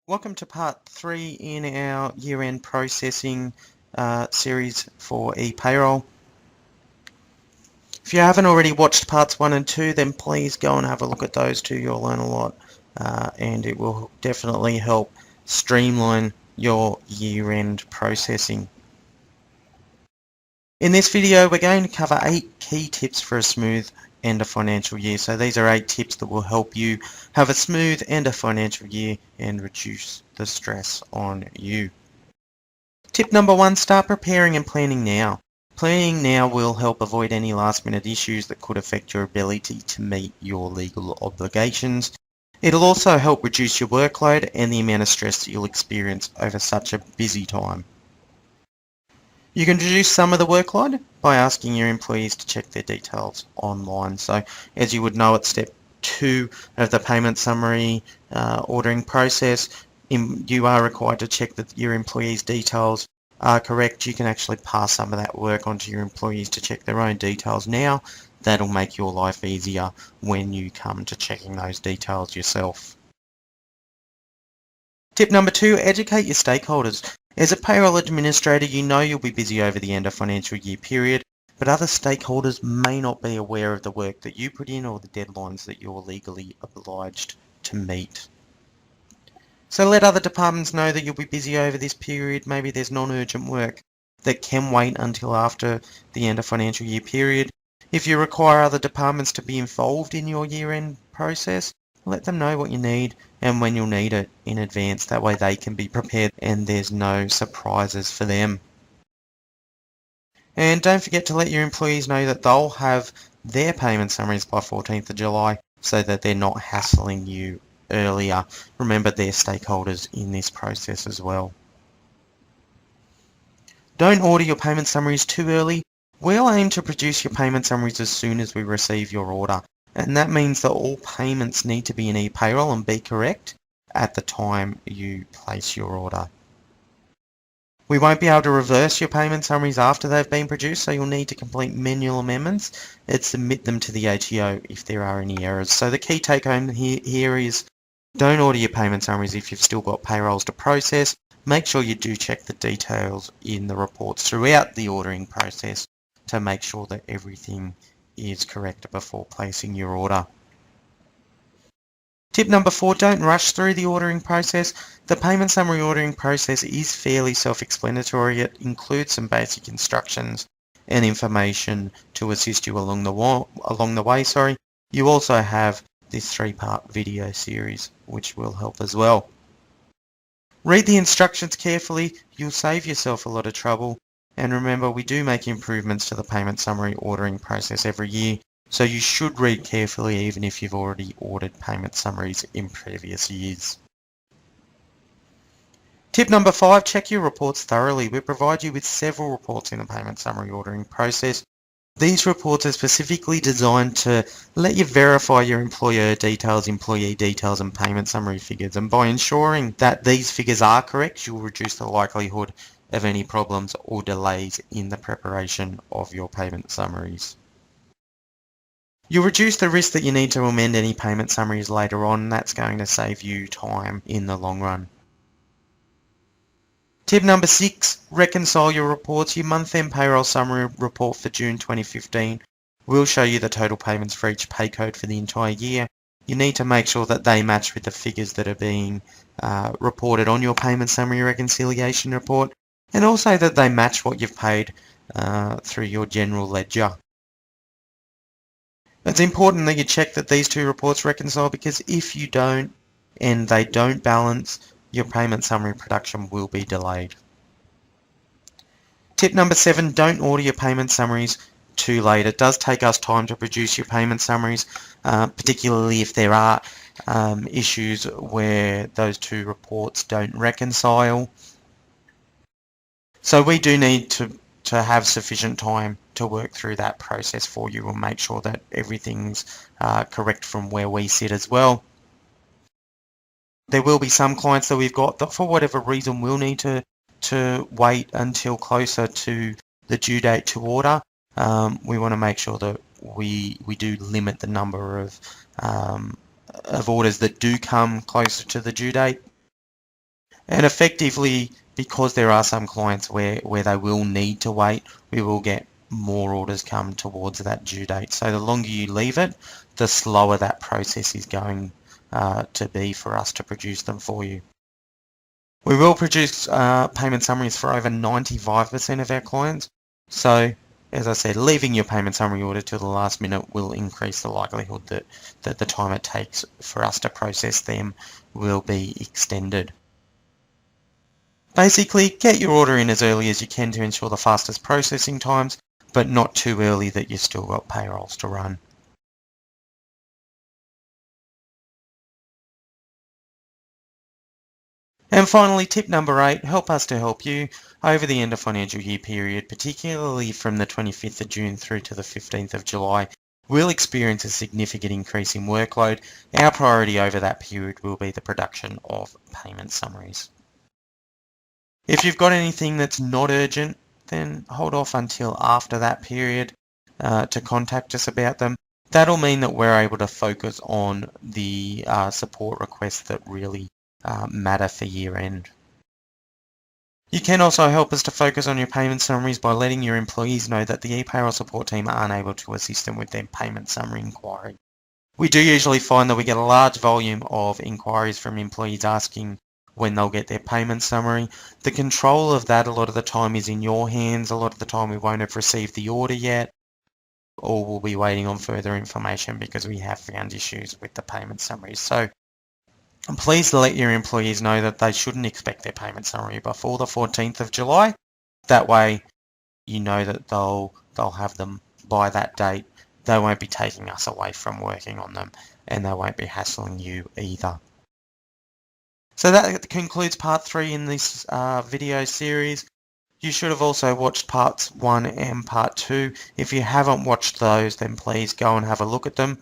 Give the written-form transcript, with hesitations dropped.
Welcome to part 3 in our year-end processing series for ePayroll. If you haven't already watched parts 1 and 2, then please go and have a look at those two. You'll learn a lot and it will definitely help streamline your year-end processing. In this video, we're going to cover 8 key tips for a smooth end of financial year. So these are 8 tips that will help you have a smooth end of financial year and reduce the stress on you. Tip number 1, start preparing and planning now. Planning now will help avoid any last minute issues that could affect your ability to meet your legal obligations. It'll also help reduce your workload and the amount of stress that you'll experience over such a busy time. You can reduce some of the workload by asking your employees to check their details online. So as you would know at step 2 of the payment summary ordering process, you are required to check that your employees' details are correct. You can actually pass some of that work onto your employees to check their own details now. That'll make your life easier when you come to checking those details yourself. Tip number 2, educate your stakeholders. As a payroll administrator, you know you'll be busy over the end of financial year period, but other stakeholders may not be aware of the work that you put in or the deadlines that you're legally obliged to meet. So let other departments know that you'll be busy over this period. Maybe there's non-urgent work that can wait until after the end of financial year period. If you require other departments to be involved in your year-end process, let them know what you need and when you'll need it in advance. That way they can be prepared and there's no surprises for them. And don't forget to let your employees know that they'll have their payment summaries by 14th of July so that they're not hassling you earlier. Remember, they're stakeholders in this process as well. Don't order your payment summaries too early. We'll aim to produce your payment summaries as soon as we receive your order. And that means that all payments need to be in ePayroll and be correct at the time you place your order. We won't be able to reverse your payment summaries after they've been produced, so you'll need to complete manual amendments and submit them to the ATO if there are any errors. So the key take home here is don't order your payment summaries if you've still got payrolls to process. Make sure you do check the details in the reports throughout the ordering process to make sure that everything is correct before placing your order. Tip number 4, don't rush through the ordering process. The payment summary ordering process is fairly self-explanatory. It includes some basic instructions and information to assist you along the way. You also have this 3-part video series which will help as well. Read the instructions carefully. You'll save yourself a lot of trouble. And remember, we do make improvements to the payment summary ordering process every year, so you should read carefully even if you've already ordered payment summaries in previous years. Tip number 5, check your reports thoroughly. We provide you with several reports in the payment summary ordering process. These reports are specifically designed to let you verify your employer details, employee details and payment summary figures, and by ensuring that these figures are correct, you'll reduce the likelihood of any problems or delays in the preparation of your payment summaries. You'll reduce the risk that you need to amend any payment summaries later on. That's going to save you time in the long run. Tip number 6, reconcile your reports. Your month-end payroll summary report for June 2015 will show you the total payments for each pay code for the entire year. You need to make sure that they match with the figures that are being reported on your payment summary reconciliation report, and also that they match what you've paid through your general ledger. It's important that you check that these two reports reconcile, because if you don't and they don't balance, your payment summary production will be delayed. Tip number 7, don't order your payment summaries too late. It does take us time to produce your payment summaries, particularly if there are issues where those two reports don't reconcile. So we do need to have sufficient time to work through that process for you and make sure that everything's correct from where we sit as well. There will be some clients that we've got that for whatever reason will need to wait until closer to the due date to order. We want to make sure that we do limit the number of orders that do come closer to the due date. And effectively, because there are some clients where they will need to wait, we will get more orders come towards that due date. So the longer you leave it, the slower that process is going to be for us to produce them for you. We will produce payment summaries for over 95% of our clients. So, as I said, leaving your payment summary order till the last minute will increase the likelihood that the time it takes for us to process them will be extended. Basically, get your order in as early as you can to ensure the fastest processing times, but not too early that you've still got payrolls to run. And finally, tip number 8, help us to help you. Over the end of financial year period, particularly from the 25th of June through to the 15th of July, we'll experience a significant increase in workload. Our priority over that period will be the production of payment summaries. If you've got anything that's not urgent, then hold off until after that period to contact us about them. That'll mean that we're able to focus on the support requests that really matter for year end. You can also help us to focus on your payment summaries by letting your employees know that the ePayroll support team are unable to assist them with their payment summary inquiry. We do usually find that we get a large volume of inquiries from employees asking when they'll get their payment summary. The control of that a lot of the time is in your hands. A lot of the time we won't have received the order yet, or we'll be waiting on further information because we have found issues with the payment summaries. So please let your employees know that they shouldn't expect their payment summary before the 14th of July. That way you know that they'll have them by that date. They won't be taking us away from working on them, and they won't be hassling you either. So that concludes part 3 in this video series. You should have also watched parts 1 and part 2. If you haven't watched those, then please go and have a look at them.